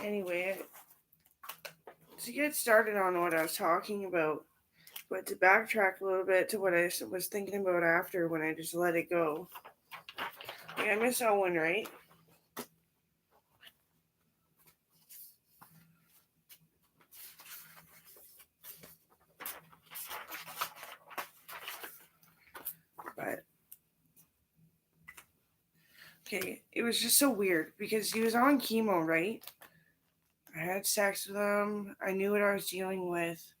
Anyway, to get started on what I was talking about, but to backtrack a little bit to what I was thinking about after when I just let it go. Like, I miss Owen, right? But okay, it was just so weird because he was on chemo, right? I had sex with him. I knew what I was dealing with.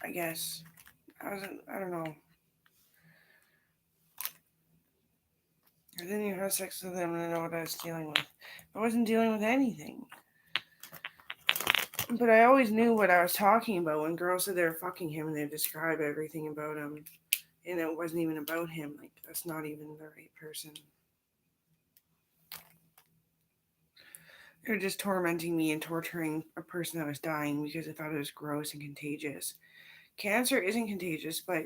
I guess I wasn't. I don't know. I didn't even have sex with him and I know what I was dealing with. I wasn't dealing with anything. But I always knew what I was talking about when girls said they were fucking him and they describe everything about him. And it wasn't even about him. Like, that's not even the right person. They're just tormenting me and torturing a person that was dying because I thought it was gross and contagious. Cancer isn't contagious, but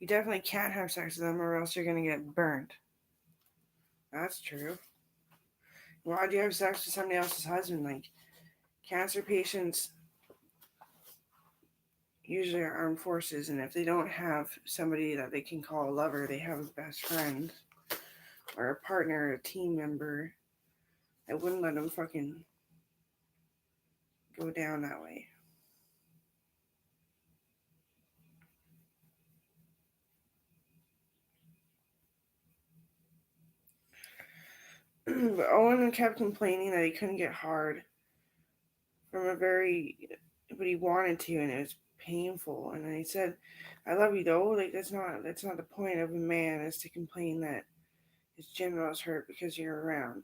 you definitely can't have sex with them or else you're going to get burned. That's true. Why do you have sex with somebody else's husband? Like, cancer patients usually are armed forces, and if they don't have somebody that they can call a lover, they have a best friend or a partner, a team member. I wouldn't let them fucking go down that way. But Owen kept complaining that he couldn't get hard from but he wanted to, and it was painful. And I said, "I love you though. Like that's not the point of a man is to complain that his genitals hurt because you're around.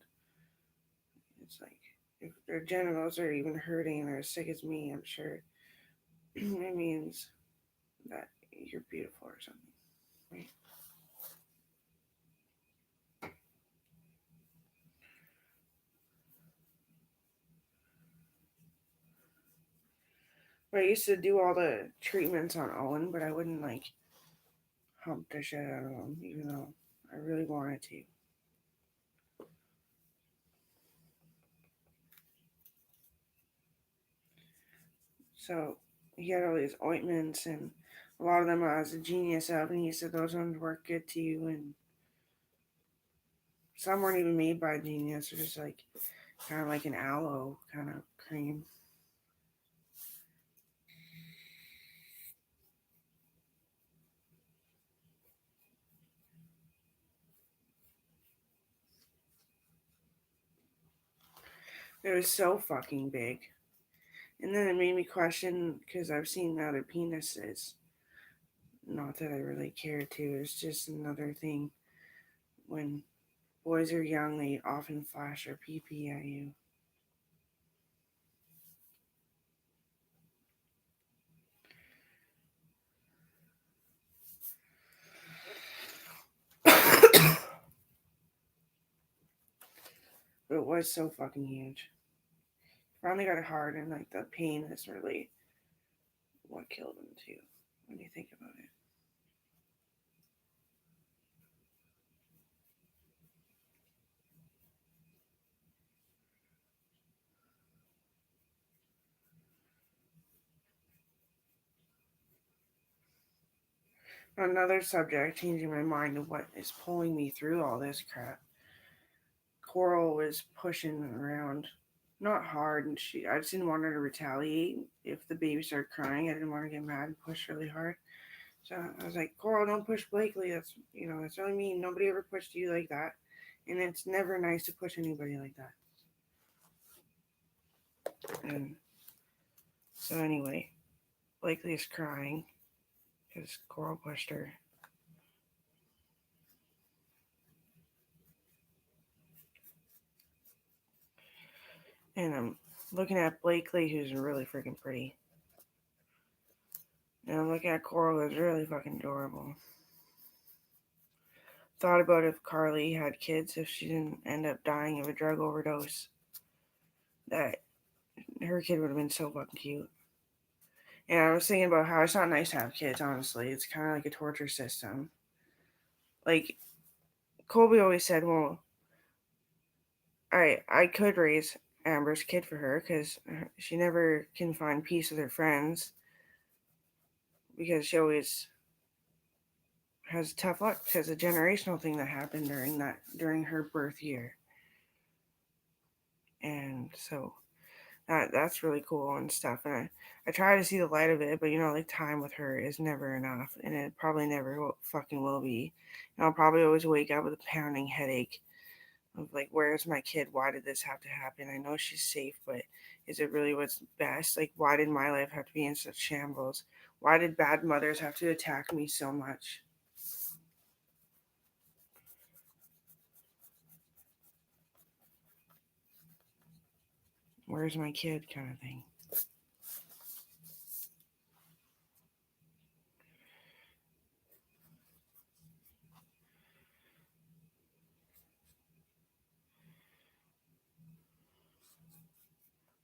It's like if their genitals are even hurting or as sick as me, I'm sure it means that you're beautiful or something, right?" But I used to do all the treatments on Owen, but I wouldn't like hump the shit out of him, even though I really wanted to. So he had all these ointments, and a lot of them I was a genius of, and he said those ones work good too, and some weren't even made by a genius, they're just like kind of like an aloe kind of cream. It was so fucking big. And then it made me question because I've seen other penises. Not that I really care to. It's just another thing. When boys are young, they often flash their pee pee at you. But it was so fucking huge. Finally got it hard, and like the pain is really what killed him too. When you think about it. Another subject, changing my mind of what is pulling me through all this crap. Coral was pushing around, not hard, and I just didn't want her to retaliate. If the baby started crying, I didn't want to get mad and push really hard. So I was like, Coral, don't push Blakely. That's really mean. Nobody ever pushed you like that, and it's never nice to push anybody like that. And so anyway, Blakely is crying because Coral pushed her. And I'm looking at Blakely, who's really freaking pretty. And I'm looking at Coral, who's really fucking adorable. Thought about if Carly had kids, if she didn't end up dying of a drug overdose, that her kid would have been so fucking cute. And I was thinking about how it's not nice to have kids, honestly. It's kind of like a torture system. Like, Colby always said, well, I could raise Amber's kid for her because she never can find peace with her friends because she always has tough luck because a generational thing that happened during her birth year, and so that's really cool and stuff. And I try to see the light of it, but like time with her is never enough, and it probably never fucking will be. And I'll probably always wake up with a pounding headache of like, where's my kid? Why did this have to happen? I know she's safe, but is it really what's best? Like, why did my life have to be in such shambles? Why did bad mothers have to attack me so much? Where's my kid? Kind of thing.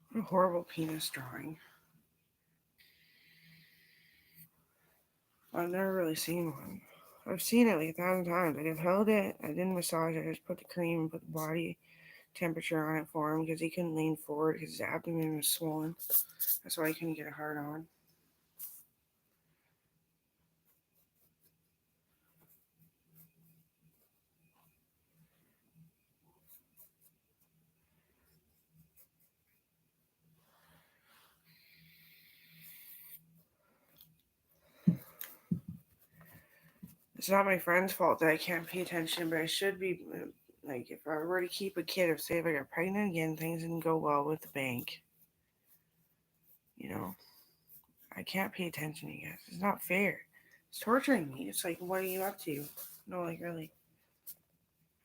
What a horrible penis drawing. I've never really seen one. I've seen it like 1,000 times. Like I've held it. I didn't massage it. I just put the cream and put the body temperature on it for him because he couldn't lean forward because his abdomen was swollen. That's why he couldn't get a hard on. It's not my friend's fault that I can't pay attention, but I should be. Like, if I were to keep a kid, if say if I got pregnant again, things didn't go well with the bank. You know, I can't pay attention to you guys. It's not fair. It's torturing me. It's like, what are you up to? No, like really.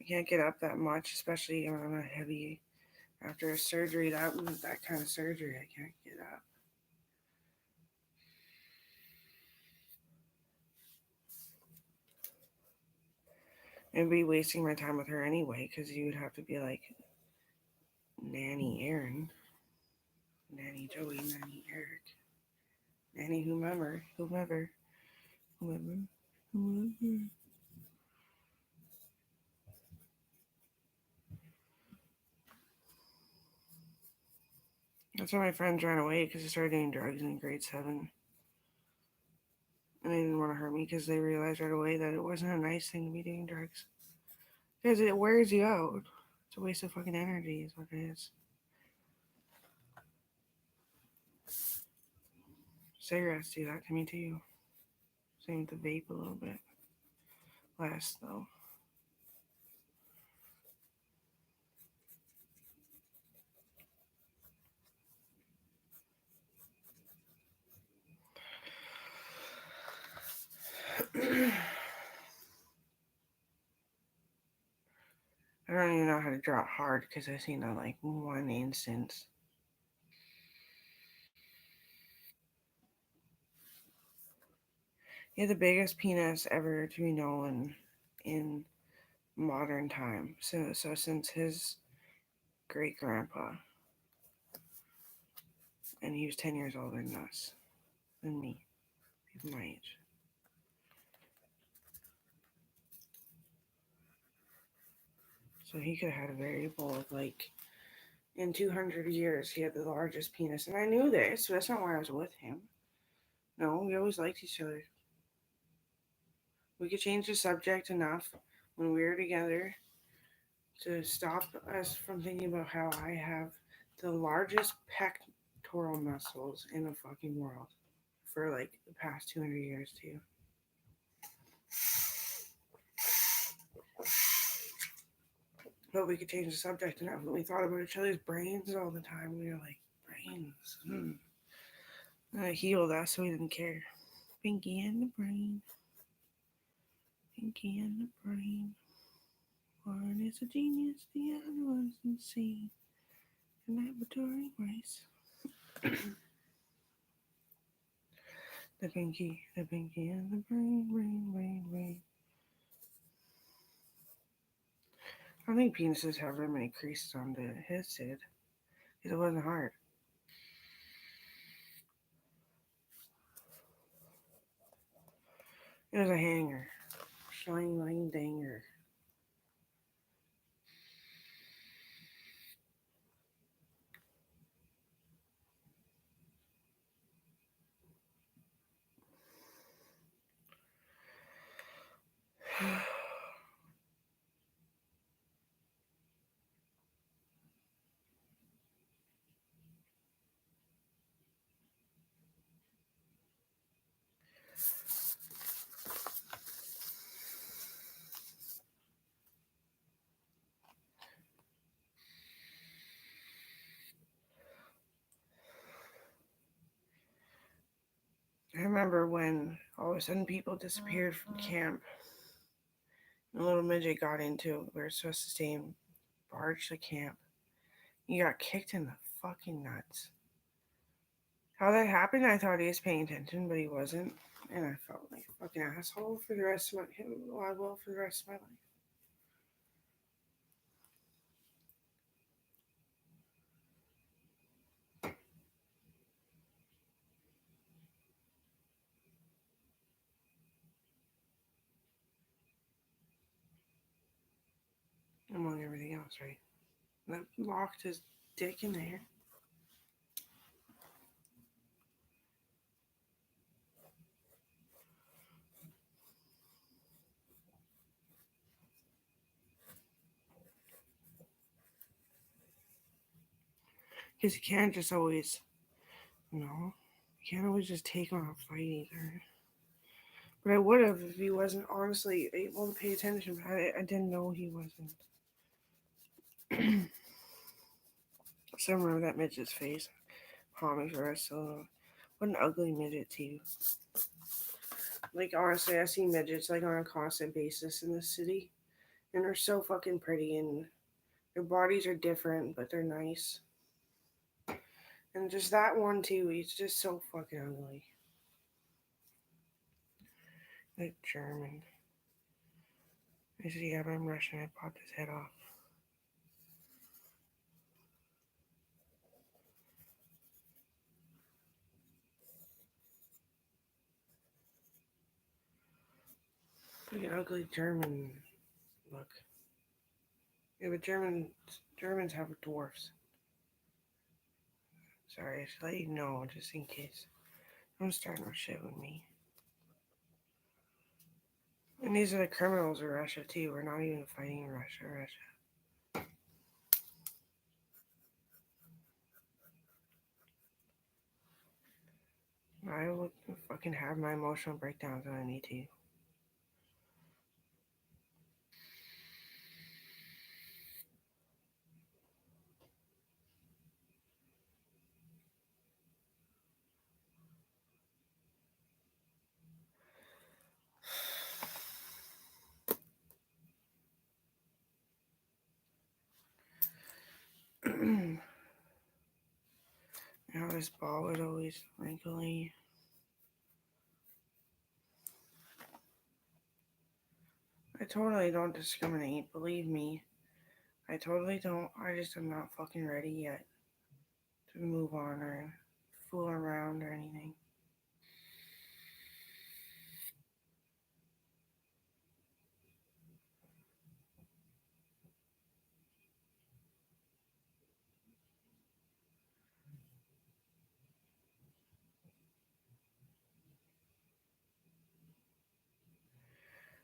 I can't get up that much, especially when I'm not heavy. After a surgery, that kind of surgery, I can't get up. I'd be wasting my time with her anyway, because you would have to be like Nanny Aaron, Nanny Joey, Nanny Eric, Nanny whomever. That's why my friends ran away because they started doing drugs in grade 7. And they didn't want to hurt me because they realized right away that it wasn't a nice thing to be doing drugs. Because it wears you out. It's a waste of fucking energy, is what it is. Cigarettes do that to me too. Same with the vape a little bit. Less, though. I don't even know how to draw it hard because I've seen that like one instance. He had the biggest penis ever to be known in modern time. So since his great grandpa, and he was 10 years older than us, than me, people my age. So he could have had a variable of like in 200 years he had the largest penis, and I knew this. So that's not why I was with him. No, we always liked each other. We could change the subject enough when we were together to stop us from thinking about how I have the largest pectoral muscles in the fucking world for like the past 200 years too. But we could change the subject enough. We thought about each other's brains all the time. We were like, brains. And it healed us, so we didn't care. Pinky and the brain. Pinky and the brain. One is a genius, the other one's insane. An laboratory race. The pinky and the brain. I don't think penises have very many creases on the his did. It wasn't hard. It was a hanger. Shine line danger. I remember when all of a sudden people disappeared from camp. And a little midget got into it. We were supposed to stay in barge the camp. He got kicked in the fucking nuts. How that happened, I thought he was paying attention, but he wasn't. And I felt like a fucking asshole for the rest of my I will for the rest of my life. Among everything else, right? That locked his dick in there. Because you can't just always, you can't always just take on a fight either. But I would have if he wasn't honestly able to pay attention. But I didn't know he wasn't. So I remember that midget's face. Haunted for us. So what an ugly midget too. Like honestly, I see midgets like on a constant basis in the city, and they're so fucking pretty, and their bodies are different, but they're nice. And just that one too, he's just so fucking ugly. Like German. I said, yeah, but I'm Russian. I popped his head off. Like an ugly German look. Yeah, but Germans have dwarfs. Sorry, I should let you know just in case. I'm starting to shit with me. And these are the criminals of Russia too. We're not even fighting Russia. I will fucking have my emotional breakdowns when I need to. Now this ball is always wrinkly. I totally don't discriminate, believe me. I totally don't. I just am not fucking ready yet to move on or fool around or anything.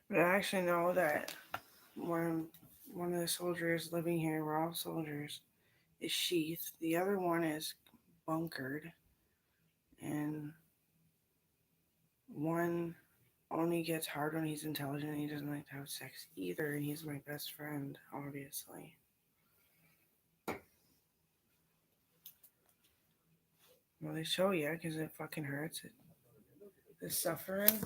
But I actually know that one of the soldiers living here, we're all soldiers, is sheathed. The other one is bunkered. And one only gets hard when he's intelligent. He doesn't like to have sex either. And he's my best friend, obviously. Well, they show you because it fucking hurts. The suffering.